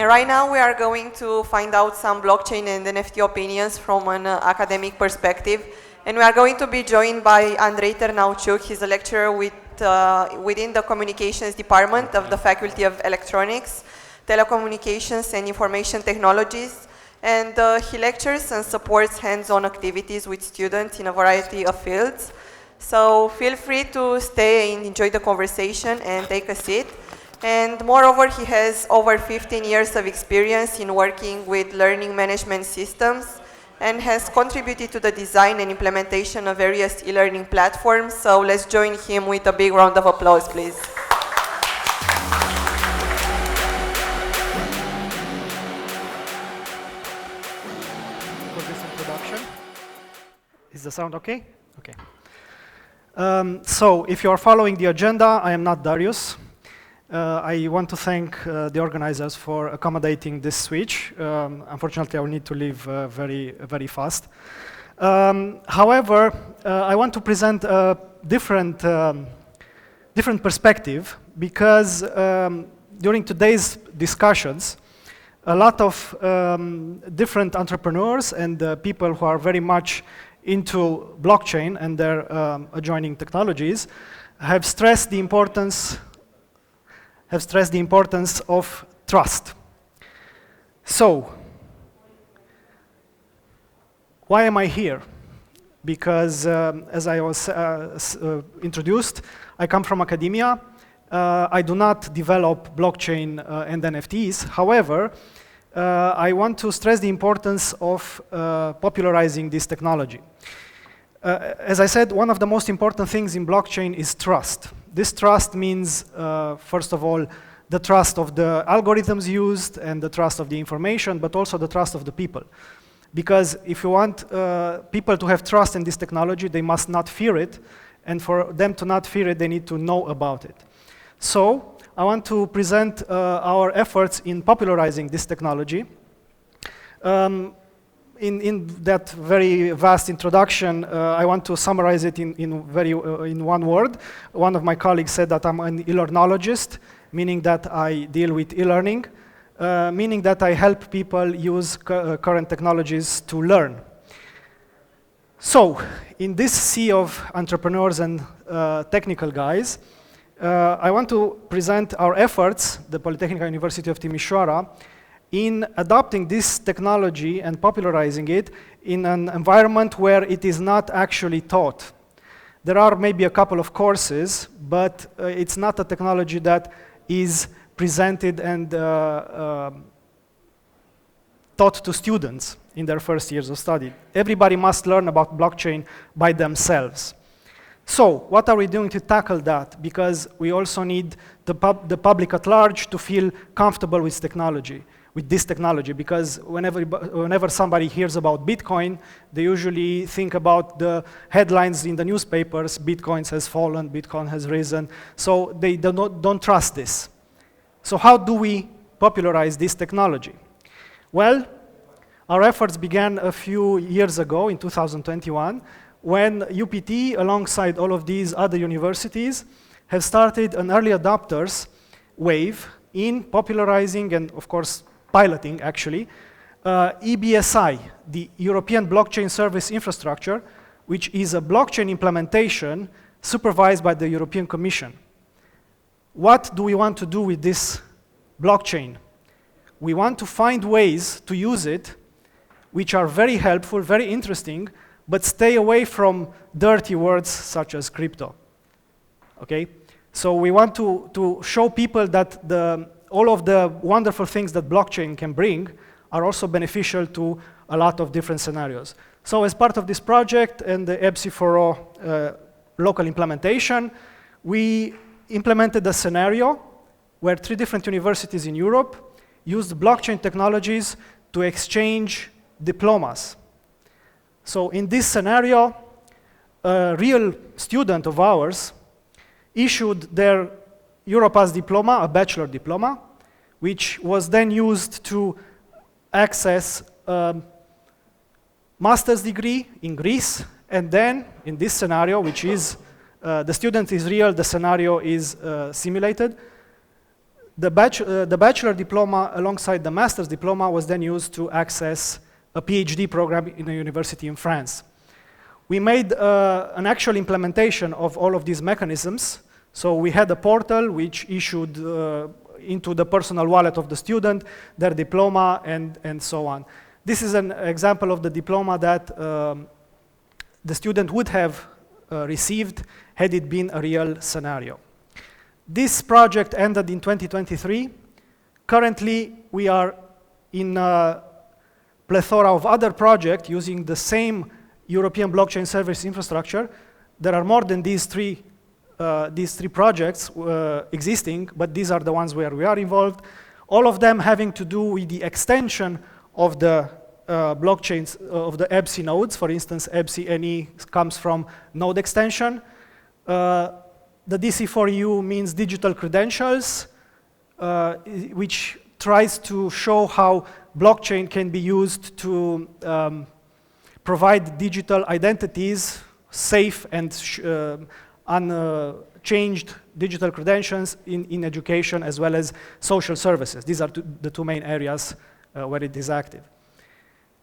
And right now we are going to find out some blockchain and NFT opinions from an academic perspective. And we are going to be joined by Andrei Ternauciuc. He's a lecturer within the Communications Department of the Faculty of Electronics, Telecommunications and Information Technologies. And he lectures and supports hands-on activities with students in a variety of fields. So feel free to stay and enjoy the conversation and take a seat. And moreover, he has over 15 years of experience in working with learning management systems and has contributed to the design and implementation of various e-learning platforms. So let's join him with a big round of applause, please. For this introduction. Is the sound okay? Okay. So if you are following the agenda, I am not Darius. I want to thank the organizers for accommodating this switch. Unfortunately, I will need to leave very fast. However, I want to present a different perspective because during today's discussions, a lot of different entrepreneurs and people who are very much into blockchain and their adjoining technologies have stressed the importance of trust. So, why am I here? Because as I was introduced, I come from academia. I do not develop blockchain and NFTs. However, I want to stress the importance of popularizing this technology. As I said, one of the most important things in blockchain is trust. This trust means, first of all, the trust of the algorithms used and the trust of the information, but also the trust of the people. Because if you want people to have trust in this technology, they must not fear it. And for them to not fear it, they need to know about it. So I want to present our efforts in popularizing this technology. In that very vast introduction, I want to summarize it in one word. One of my colleagues said that I'm an e-learnologist, meaning that I deal with e-learning, meaning that I help people use current technologies to learn. So, in this sea of entrepreneurs and technical guys, I want to present our efforts, the Polytechnic University of Timișoara, in adopting this technology and popularizing it in an environment where it is not actually taught. There are maybe a couple of courses, but it's not a technology that is presented and taught to students in their first years of study. Everybody must learn about blockchain by themselves. So, what are we doing to tackle that? Because we also need the public at large to feel comfortable with this technology, because whenever somebody hears about Bitcoin, they usually think about the headlines in the newspapers, Bitcoin has fallen, Bitcoin has risen, so they don't trust this. So how do we popularize this technology? Well, our efforts began a few years ago in 2021, when UPT, alongside all of these other universities, have started an early adopters wave in popularizing and, of course, piloting, actually, EBSI, the European Blockchain Service Infrastructure, which is a blockchain implementation supervised by the European Commission. What do we want to do with this blockchain? We want to find ways to use it which are very helpful, very interesting, but stay away from dirty words such as crypto. Okay? So we want to show people that all of the wonderful things that blockchain can bring are also beneficial to a lot of different scenarios. So as part of this project and the EBSI4O local implementation, we implemented a scenario where 3 different universities in Europe used blockchain technologies to exchange diplomas. So in this scenario, a real student of ours issued their Europass diploma, a bachelor diploma, which was then used to access a master's degree in Greece, and then in this scenario, which is the student is real, the scenario is simulated, The bachelor diploma alongside the master's diploma was then used to access a PhD program in a university in France. We made an actual implementation of all of these mechanisms. So we had a portal which issued into the personal wallet of the student their diploma and so on. This is an example of the diploma that the student would have received had it been a real scenario. This project ended in 2023. Currently, we are in a plethora of other projects using the same European blockchain service infrastructure. There are more than these three projects existing, but these are the ones where we are involved. All of them having to do with the extension of the blockchains of the EBSI nodes. For instance, EBSI NE comes from node extension. The DC4EU means digital credentials, which tries to show how blockchain can be used to provide digital identities, safe and unchanged digital credentials in education as well as social services. These are the two main areas where it is active.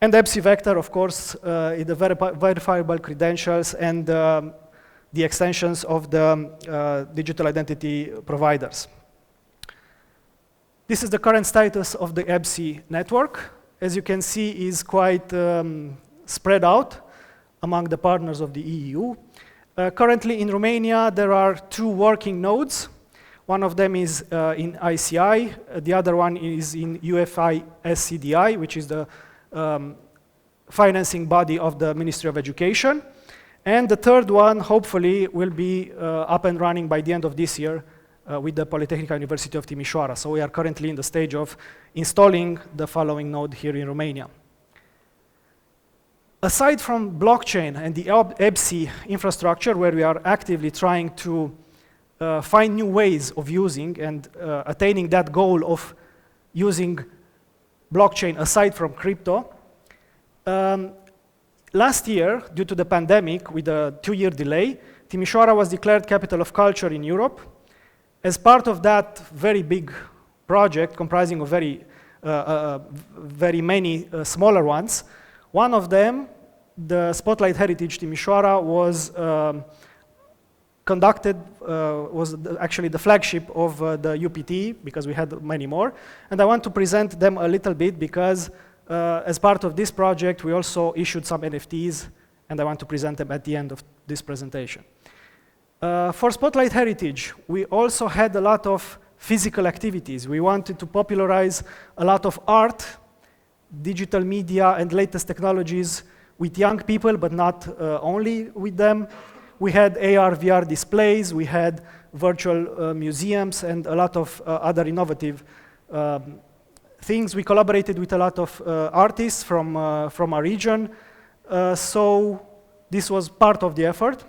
And EBSI Vector, of course, is the verifiable credentials and the extensions of the digital identity providers. This is the current status of the EBSI network. As you can see, is quite spread out among the partners of the EU. Currently in Romania, there are 2 working nodes. One of them is in ICI, the other one is in UFI SCDI, which is the financing body of the Ministry of Education. And the third one, hopefully, will be up and running by the end of this year with the Polytechnic University of Timișoara. So we are currently in the stage of installing the following node here in Romania. Aside from blockchain and the EBSI infrastructure, where we are actively trying to find new ways of using and attaining that goal of using blockchain aside from crypto, last year, due to the pandemic, with a 2-year delay, Timișoara was declared Capital of Culture in Europe. As part of that very big project, comprising of very many smaller ones, one of them, the Spotlight Heritage Timișoara, was conducted, was actually the flagship of the UPT, because we had many more. And I want to present them a little bit because as part of this project, we also issued some NFTs, and I want to present them at the end of this presentation. For Spotlight Heritage, we also had a lot of physical activities. We wanted to popularize a lot of art, digital media, and latest technologies with young people, but not only with them. We had AR, VR displays, we had virtual museums, and a lot of other innovative things. We collaborated with a lot of artists from our region, so this was part of the effort.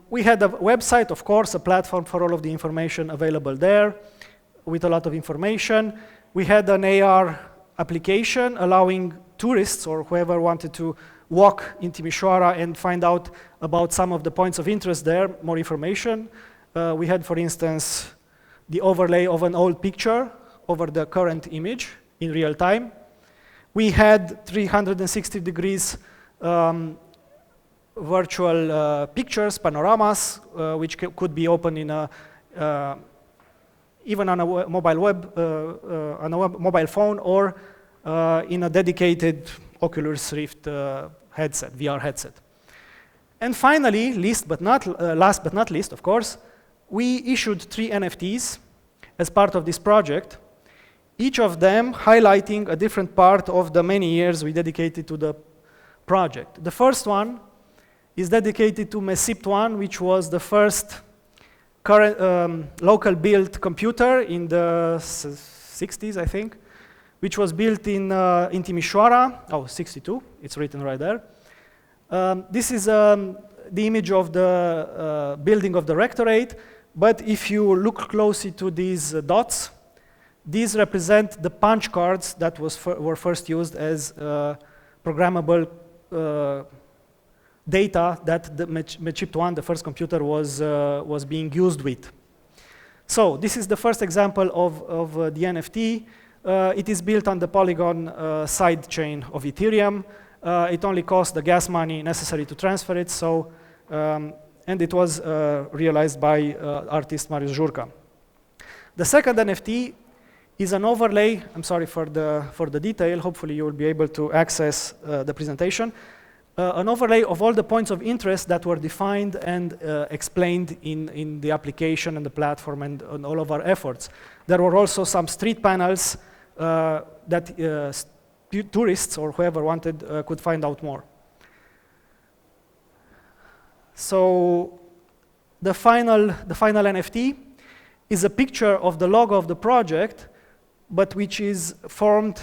We had a website, of course, a platform for all of the information available there, with a lot of information. We had an AR application allowing tourists or whoever wanted to walk in Timișoara and find out about some of the points of interest there, more information. We had, for instance, the overlay of an old picture over the current image in real time. We had 360 degrees virtual pictures, panoramas, which could be opened in a, even on a mobile phone or in a dedicated Oculus Rift headset, VR headset. And finally, last but not least, of course, we issued 3 NFTs as part of this project, each of them highlighting a different part of the many years we dedicated to the project. The first one is dedicated to MESIPT1, which was the first current local built computer in the 60s, I think, which was built in Timișoara, 62, it's written right there. This is the image of the building of the rectorate, but if you look closely to these dots, these represent the punch cards that were first used as programmable data that the MESIPT1, the first computer, was being used with. So this is the first example of the NFT. It is built on the Polygon side chain of Ethereum. It only costs the gas money necessary to transfer it, so, and it was realized by artist Marius Jurca. The second NFT is an overlay. I'm sorry for the detail. Hopefully you will be able to access the presentation. An overlay of all the points of interest that were defined and explained in the application and the platform and all of our efforts. There were also some street panels that tourists or whoever wanted could find out more. So the final NFT is a picture of the logo of the project, but which is formed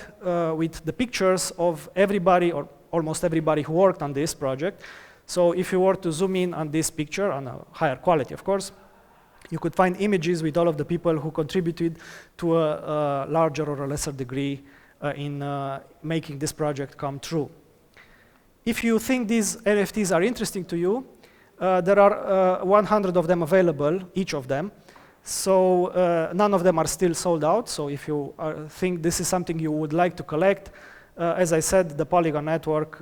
with the pictures of everybody or almost everybody who worked on this project. So if you were to zoom in on this picture, on a higher quality, of course, you could find images with all of the people who contributed to a larger or a lesser degree in making this project come true. If you think these NFTs are interesting to you, there are 100 of them available, each of them. So none of them are still sold out. So if you think this is something you would like to collect, as I said, the Polygon network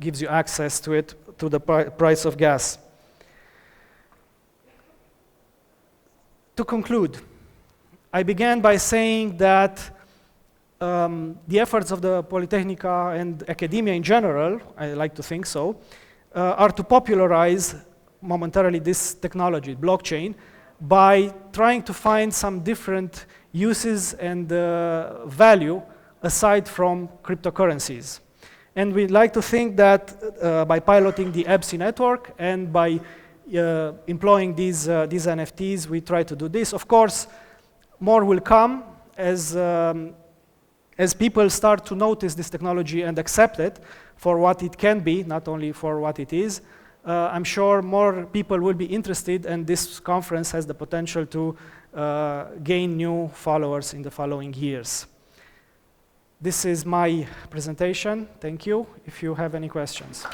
gives you access to it to the price of gas. To conclude, I began by saying that the efforts of the Polytechnica and academia in general, I like to think so, are to popularize momentarily this technology, blockchain, by trying to find some different uses and value aside from cryptocurrencies. And we'd like to think that by piloting the EBSI network and by employing these NFTs, we try to do this. Of course, more will come as people start to notice this technology and accept it for what it can be, not only for what it is. I'm sure more people will be interested, and this conference has the potential to gain new followers in the following years. This is my presentation. Thank you. If you have any questions.